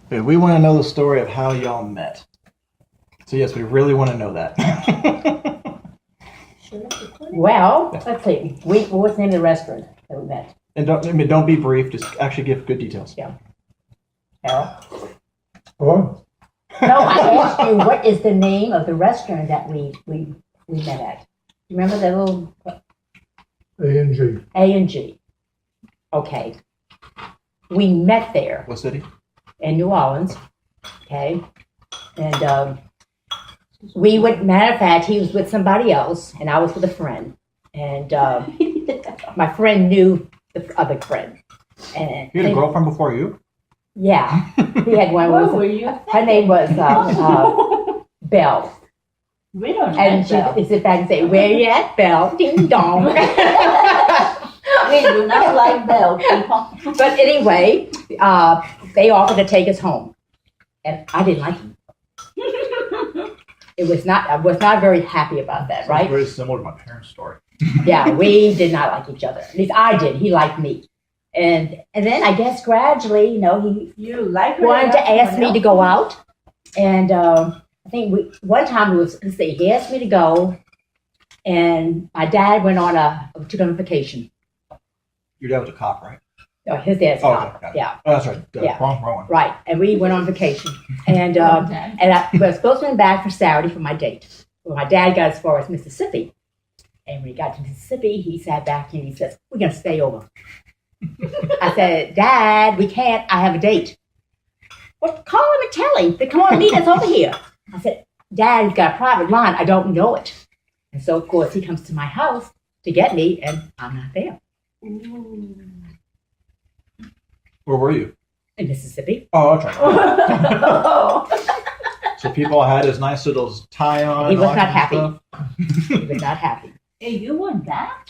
Okay, we want to know the story of how y'all met. So yes, we really want to know that. Well, let's see. What's the name of the restaurant that we met? And don't be brief. Just actually give good details. Yeah. Harold? Oh, No, I asked you what is the name of the restaurant that we met at. You remember that little A&G. A&G? Okay. We met there What city? in New Orleans. Okay. And we went, matter of fact, he was with somebody else and I was with a friend. And my friend knew the other friend. And You had a girlfriend before you? yeah, he had one. What were you Her name was Belle. We don't And like she that. would sit back and say, "Where you at, Belle? Ding dong." We do not like bell people. But anyway, they offered to take us home, and I didn't like him. It was not. I was not very happy about that, right? Very similar to my parents' story. Yeah, we did not like each other. At least I did. He liked me, and then I guess gradually, he You like her wanted to enough, ask me to go out, and I think one time it was, let's see, he asked me to go, and my dad went on took on a vacation. Your dad was a cop, right? Oh, his dad's Oh, not. okay, got it. Yeah, Oh, that's right. Yeah. Wrong one. right. And we went on vacation, and Okay. I was supposed to be back for Saturday for my date. Well, my dad got as far as Mississippi, and when he got to Mississippi, he sat back and he says, "We're gonna stay over." I said, "Dad, we can't. I have a date." Well, call him and tell him to come on and meet us over here. I said, "Dad, he's got a private line. I don't know it." And so, of course, he comes to my house to get me, and I'm not there Where were you? in Mississippi. Oh, that's right. So people had his nice little tie on. He and was all not that kind of He was not happy. Hey, you want that?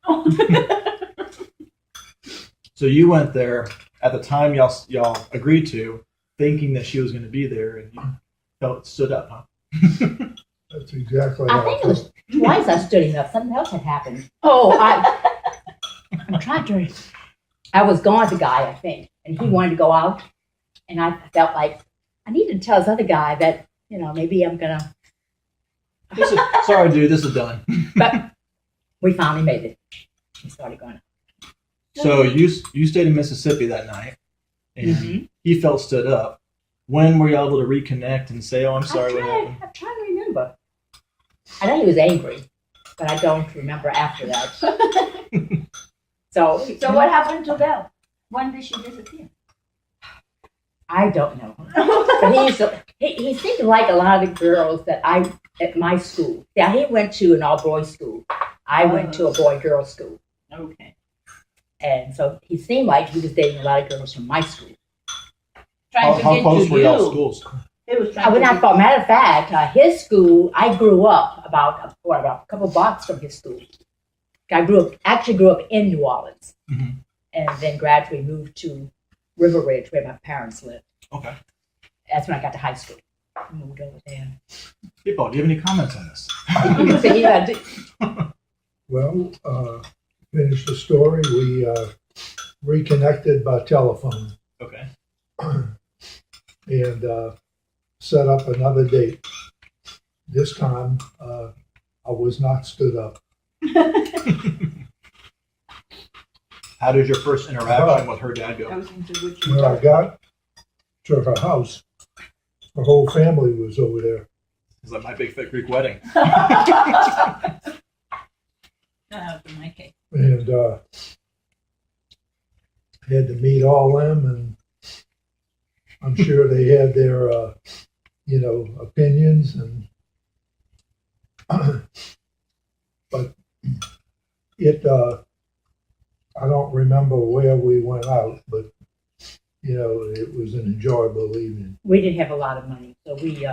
stuff. So you went there at the time y'all agreed to, thinking that she was going to be there, and you stood up, huh? That's exactly I how think it was twice I stood him up. Something else had happened. Oh, I'm trying to. I was gone with the guy, I think, and he wanted to go out, and I felt like I needed to tell this other guy that maybe I'm gonna. Sorry, dude, this is done. But we finally made it. We started going. So you stayed in Mississippi that night, and Mhm. he felt stood up. When were you able to reconnect and say, "Oh, I'm sorry, what happened"? I'm trying to remember. I know he was angry, but I don't remember after that. So So what happened to Belle? When did she disappear? I don't know. But he seemed to like a lot of the girls that at my school. Yeah, he went to an all-boys school. I went to a boy-girl school. Okay. And so he seemed like he was dating a lot of girls from my school. Trying to How get close to were you. y'all schools? He was I trying would to not get thought, matter of fact, his school, I grew up about a couple blocks from his school. I actually grew up in New Orleans. Mhm. And then gradually moved to River Ridge, where my parents lived. Okay. That's when I got to high school. Moved over there. People, do you have any comments on this? So, yeah, Well, finish the story. We reconnected by telephone Okay. and set up another date. This time, I was not stood up. How did your first interaction with her dad I go? was into what you When I got to her house, her whole family was over there. It's like my big fat Greek wedding. my case. And had to meet all them, and I'm sure they had their, opinions, and but it. I don't remember where we went out, but it was an enjoyable evening. we didn't have a lot of money. So we,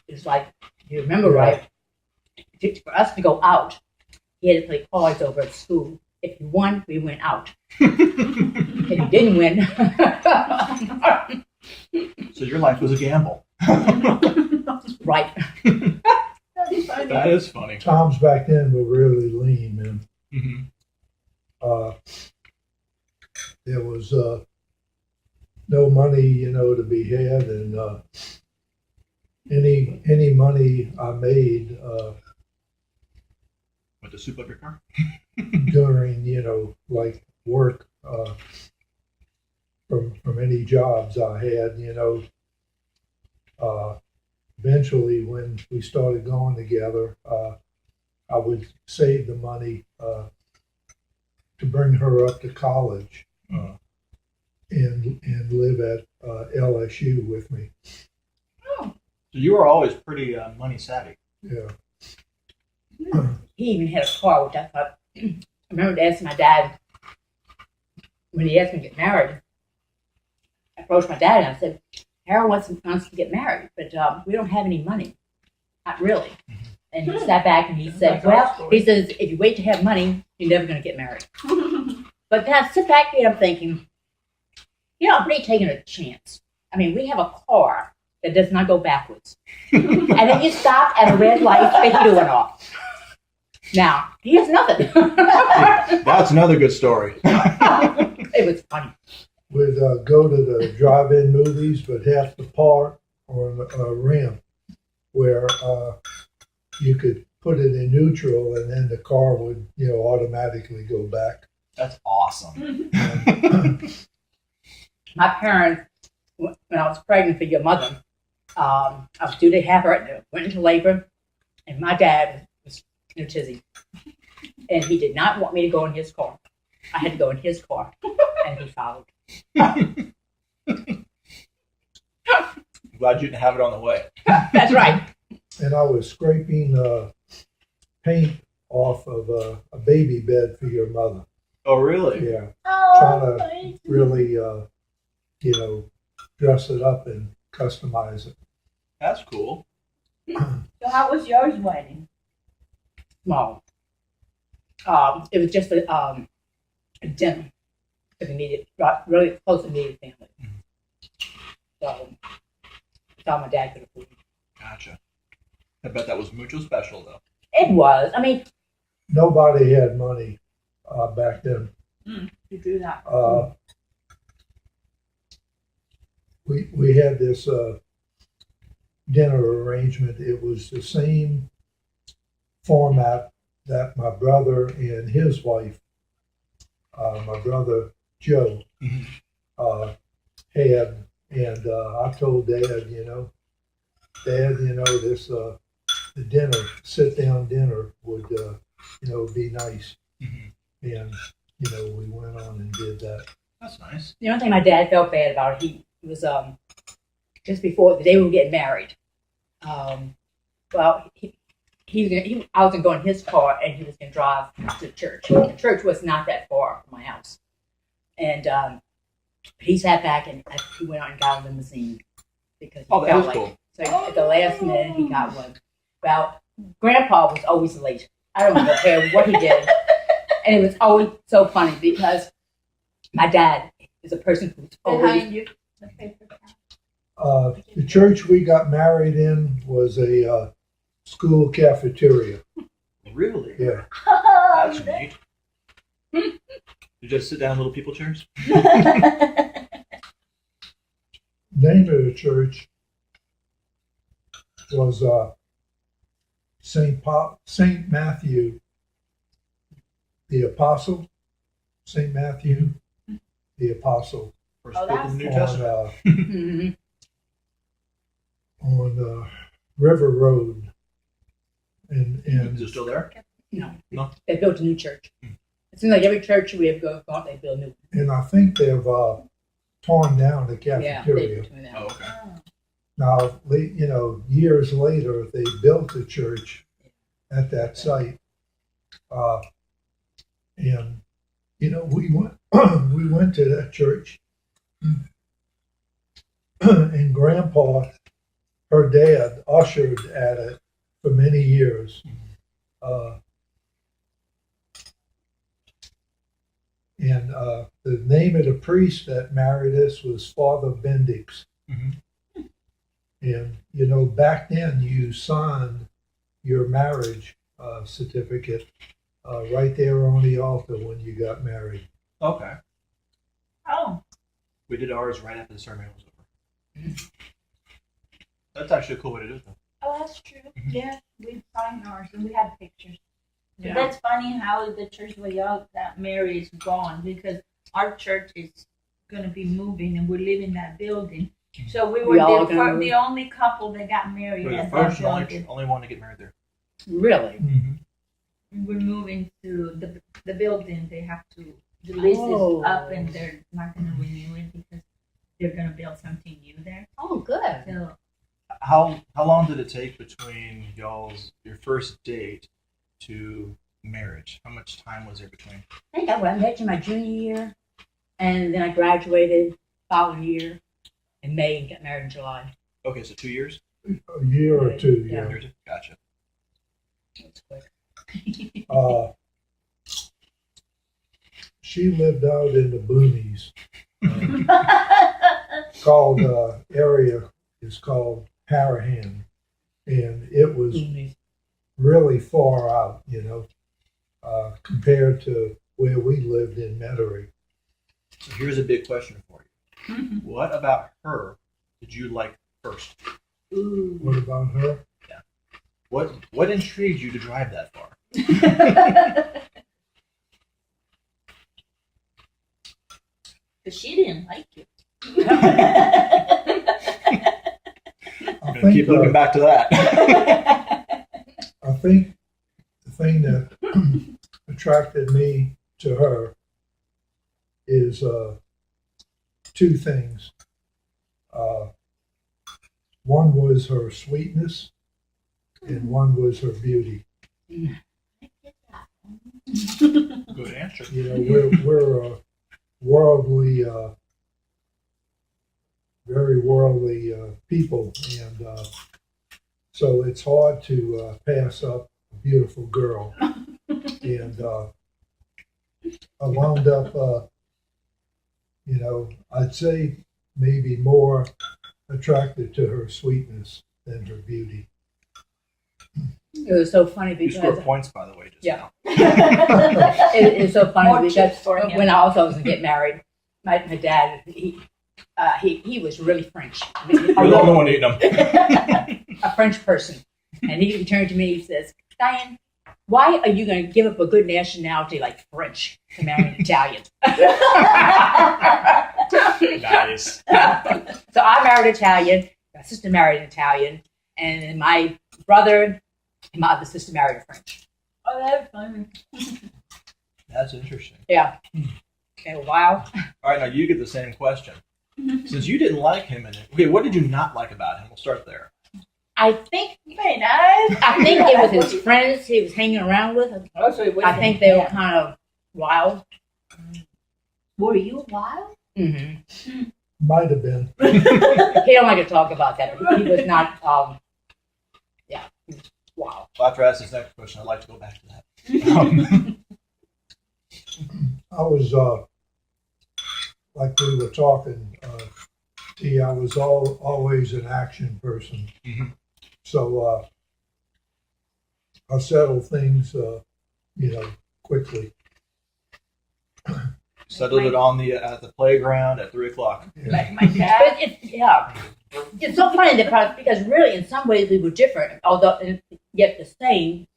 it's like, if you remember Yeah. right, for us to go out, he had to play cards over at school. If you won, we went out. If you didn't win, So your life was a gamble. right. That is funny. Toms back then were really lean, man. Mm-hmm. There was no money, to be had, and any money I made Went to soup up your car? during, like work from any jobs I had. Eventually, when we started going together, I would save the money to bring her up to college and live at LSU with me. So you were always pretty money savvy. Yeah. He even had a car, which I thought, I remember asking my dad, when he asked me to get married, I approached my dad and I said, Harold wants to get married, but we don't have any money. Not really. And he sat back and he said, well, he says, if you wait to have money, you're never going to get married. But then I sit back and I'm thinking, I'm really taking a chance. I mean, we have a car that does not go backwards. And then you stop at a red light and you went off. Now, he has nothing. That's another good story. It was funny. We'd go to the drive-in movies, but have to park on a ramp where you could put it in neutral, and then the car would, automatically go back. That's awesome. My parents, when I was pregnant for your mother, I was due to have her, went into labor, and my dad was in a tizzy. And he did not want me to go in his car. I had to go in his car, and he followed. I'm glad you didn't have it on the way. That's right. And I was scraping paint off of a baby bed for your mother. Oh, really? Yeah. Oh, Trying to really, dress it up and customize it. That's cool. so how was yours wedding? Small. It was just a dinner for the immediate, really close immediate family. So that's all my dad could afford. Gotcha. I bet that was mucho special, though. It was. I mean, Nobody had money back then. You do that. We had this dinner arrangement. It was the same format that my brother and his wife, my brother Joe, had. And I told Dad, Dad, this the dinner, sit down dinner would, be nice. And we went on and did that. That's nice. the only thing my dad felt bad about, he was just before the day we were getting married. Well, I was going to go in his car, and he was going to drive to church. The church was not that far from my house. And he sat back, and he went out and got a limousine because he Oh, that felt is like cool. So at the last minute, he got one. Well, Grandpa was always late. I don't care what he did. And it was always so funny because my dad is a person who's always... Behind you. The paper towel. The church we got married in was a school cafeteria. Really? Yeah. That's neat. You just sit down in little people chairs? Name of the church was Saint Matthew the Apostle. Saint Matthew the Apostle First Oh, book of the New that's- Testament. Mhm. on River Road. Is it And still there? No. They built a new church. It seems like every church we have gone, they build new. and I think they've torn down the Yeah, cafeteria. they do that. Oh, okay. Now, years later, they built a church at that site, and we went we went to that church, and Grandpa, her dad, ushered at it for many years. And the name of the priest that married us was Father Bendix. Mhm. And back then you signed your marriage certificate right there on the altar when you got married. Okay. Oh, We did ours right after the ceremony was over. That's actually a cool way to do it, though. Oh, that's true. Mhm. Yeah, we signed ours and we had pictures. Yeah. That's funny how the church where y'all got married is gone because our church is gonna be moving and we live in that building. So we were all gonna move? the only couple that got married We're the at that first and building. only one to get married there. Really? We're moving to the building. They have to the lease Oh. is up and they're not gonna renew it because they're gonna build something new there. Oh, good. So How long did it take between your first date to marriage? How much time was there between? I think I met you my junior year, and then I graduated following year in May and got married in July. Okay, so 2 years? A year or two, Yeah. yeah. Gotcha. That's quick. She lived out in the boonies. Called area is called Harahan, and it was really far out, compared to where we lived in Metairie. So here's a big question for you. What about her did you like first? ooh. What about her? What intrigued you to drive that far? Because she didn't like you. I'm gonna keep looking back to that. I think the thing that attracted me to her is two things. One was her sweetness, and one was her beauty. Good answer. We're worldly, very worldly people, and so it's hard to pass up a beautiful girl. And I wound up, I'd say maybe more attracted to her sweetness than her beauty. It was so funny You because scored points, by the way. Just Yeah. now. it's so funny More because chips for him. when I was going to get married, my dad he was really French. I mean, You're the only one eating them. a French person, and he turned to me. He says, "Diane, why are you going to give up a good nationality like French to marry an Italian?" Nice. So I married Italian. My sister married an Italian, and my brother and my other sister married a French. Oh, that's funny. That's interesting. Yeah. Okay, wow. All right, now you get the same question. Since you didn't like him in it, okay, what did you not like about him? We'll start there. I think Very nice. I think it was his friends he was hanging around with. I think they were kind of wild. Were you wild? Mm-hmm. Might have been. He don't like to talk about that. But he was not. He was wild. Well, after I ask this next question, I'd like to go back to that. I was, like we were talking, I was always an action person. Mhm. So I settle things, quickly. Settled it on at the playground at 3:00. Like my dad? But it's so funny because really in some ways we were different, although yet the same.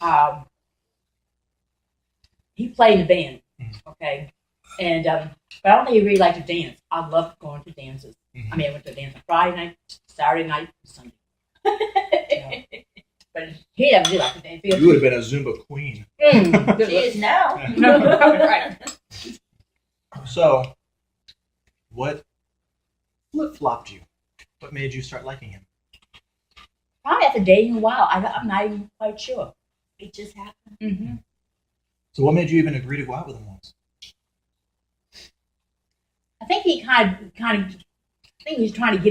He played in the band, okay, and but I don't think he really liked to dance. I loved going to dances. Mhm. I mean, I went to dance on Friday night, Saturday night, Sunday. Yeah. But he didn't really like to dance. You would have been a Zumba queen. She is now. Right. So, what flip-flopped you? What made you start liking him? Probably after dating a while, I'm not even quite sure. It just happened. Mm-hmm. So, what made you even agree to go out with him once? I think he kind of. I think he was trying to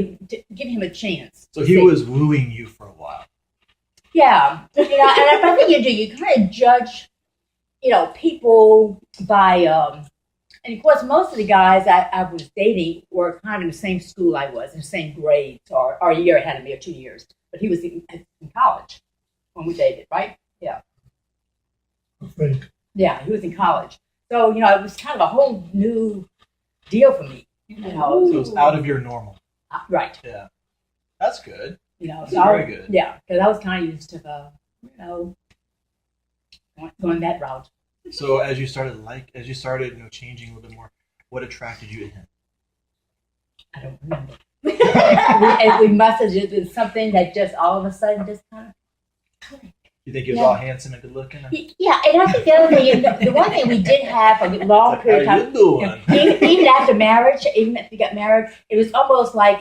give him a chance. So he was wooing you for a while. Yeah, and I think you do. You kind of judge, people by, and of course, most of the guys I was dating were kind of in the same school I was, in the same grades, or a year ahead of me, or 2 years. But he was in college when we dated, right? Yeah. I think. Yeah, he was in college. So, it was kind of a whole new deal for me. You know, So it's out of your normal. right. Yeah. That's good. You know, That's very good. Yeah, because I was kind of used to, you know, going that route. So as you started, changing a little bit more, what attracted you to him? I don't remember. And we must have just been something that just all of a sudden just kind of. You think he was all handsome and good looking? Yeah, and I think the other thing, the one thing we did have for a long period of How time, you doing? even after marriage, even if we got married, it was almost like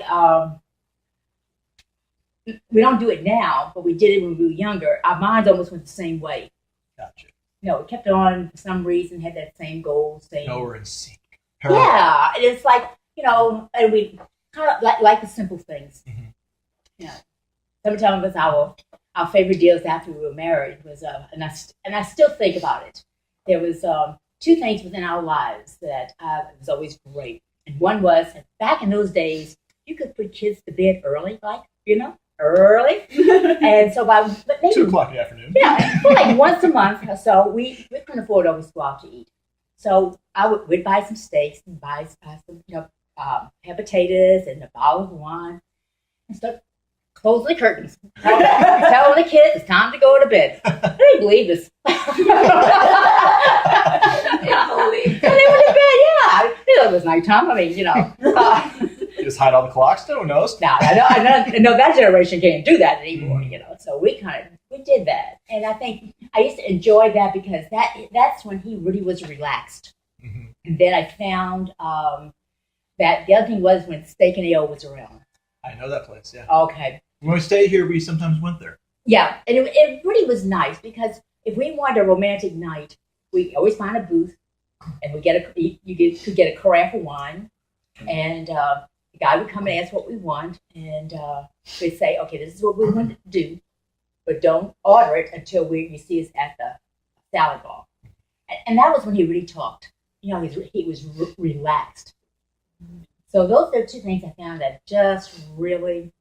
we don't do it now, but we did it when we were younger. Our minds almost went the same way. Gotcha. You know, we kept on for some reason, had that same goal, same. No, we're in sync. Yeah, and it's like, you know, and we kind of like the simple things. Mm-hmm. Yeah, sometimes was our favorite deals after we were married was, and I still think about it. There was two things within our lives that was always great, and one was back in those days you could put kids to bed early, like early, and so by maybe 2 o'clock in the afternoon. yeah, like once a month or so, we couldn't afford to always go out to eat. So we'd buy some steaks and buy some, have potatoes and a bottle of wine and start closing the curtains. Tell the kids it's time to go to bed. They didn't believe this. They went to bed, yeah. It was nighttime. I mean, You just hide all the clocks. No one knows. Now, I know that generation can't do that anymore, So we did that. And I think I used to enjoy that because that's when he really was relaxed. Mm-hmm. And then I found that the other thing was when Steak and Ale was around. I know that place, yeah. Okay. When we stayed here, we sometimes went there. Yeah, and it really was nice because if we wanted a romantic night, we always find a booth and we could get a carafe of wine and the guy would come and ask what we want and we'd say, okay, this is what we want to do, but don't order it until you see us at the salad bar. And that was when he really talked. He was relaxed. So those are two things I found that just really,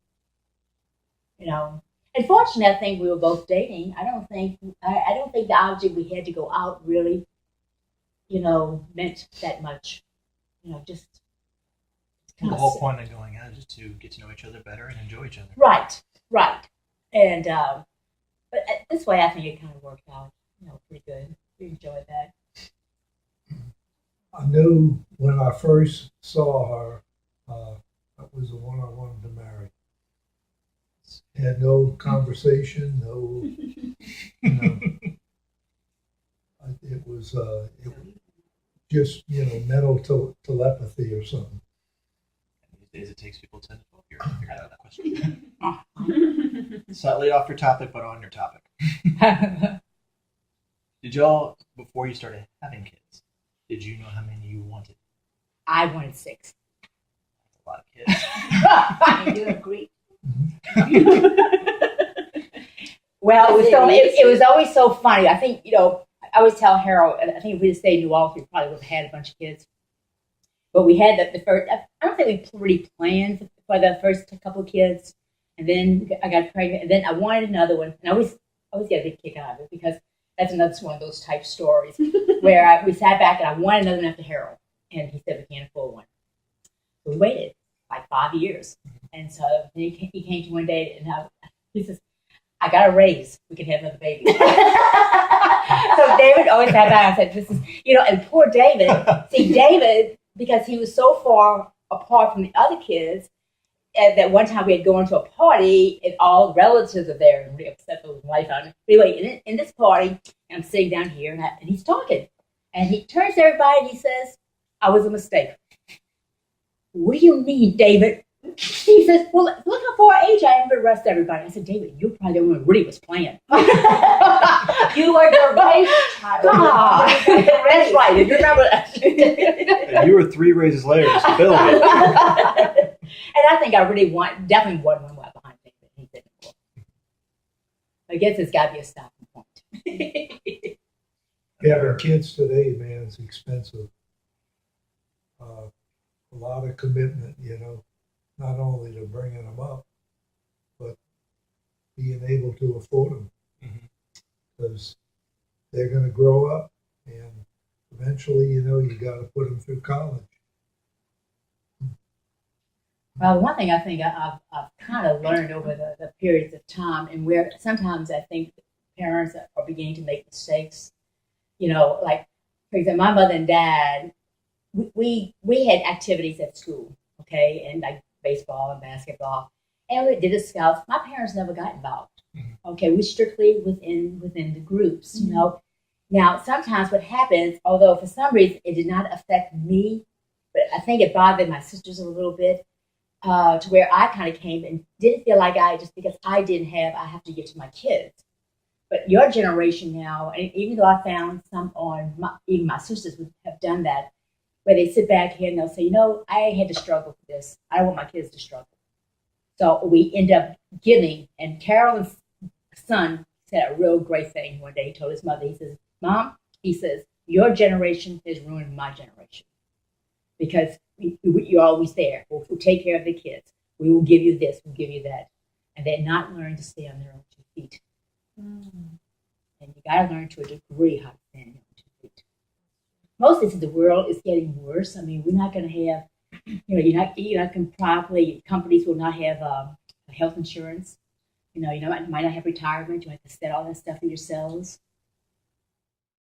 and fortunately, I think we were both dating. I don't think the object we had to go out really, meant that much. Just The whole point of going out is just to get to know each other better and enjoy each other. Right. And but this way, I think it kind of worked out, pretty good. We enjoyed that. I knew when I first saw her, that was the one I wanted to marry. Had no conversation, no, it was just, mental telepathy or something. These days it takes people 10 to 12 years to figure out that question. Slightly off your topic, but on your topic. Did y'all, before you started having kids, did you know how many you wanted? I wanted 6. That's a lot of kids. You agree? Well, it was always so funny. I think, I always tell Harold, I think if we had stayed in New Orleans, we probably would have had a bunch of kids. But we had the first, I don't think we really planned for the first couple of kids. And then I got pregnant, and then I wanted another one. And I always get a big kick out of it because that's another one of those type stories where we sat back and I wanted another one after Harold. And he said, we can't afford one. So we waited like 5 years. And so he came to one day and he says, I got a raise. We can have another baby. So David always sat back and said, this is, and poor David. See, David, because he was so far apart from the other kids, and that one time we had gone to a party and all the relatives are there and really upset with his wife on it. Anyway, in this party, I'm sitting down here and he's talking. And he turns to everybody and he says, I was a mistake. What do you mean, David? He says, well, look how far age I am for the rest of everybody. I said, David, you're probably the one who really was playing. You were the race child. That's right. Did you remember that? And you were 3 raises later in stability. And I think I really definitely want one more behind David. He didn't. I guess it's got to be a stopping point. Having kids today, man, is expensive. A lot of commitment, not only to bringing them up, but being able to afford them. Because they're going to grow up, and eventually, you got to put them through college. Well, one thing I think I've kind of learned over the periods of time, and where sometimes I think parents are beginning to make mistakes. You know, like for example, my mother and dad, we had activities at school, okay, and like baseball and basketball, and we did the scouts. My parents never got involved. Okay, we strictly within the groups, you know. Now, sometimes what happens, although for some reason it did not affect me, but I think it bothered my sisters a little bit, to where I kind of came and didn't feel like just because I didn't have, I have to get to my kids. But your generation now, and even though I found some even my sisters would have done that, where they sit back here and they'll say, you know, I had to struggle for this. I don't want my kids to struggle. So we end up giving, and Carolyn's son said a real great thing one day. He told his mother, he says, Mom, he says, your generation has ruined my generation because you're always there. We'll take care of the kids. We will give you this, we'll give you that. And they're not learning to stay on their own 2 feet. And you got to learn to a degree how to stand on your own 2 feet. Most of the world is getting worse. I mean, we're not going to have, you know, you're not going to properly, companies will not have health insurance. You know, might not have retirement. You have to set all that stuff for yourselves.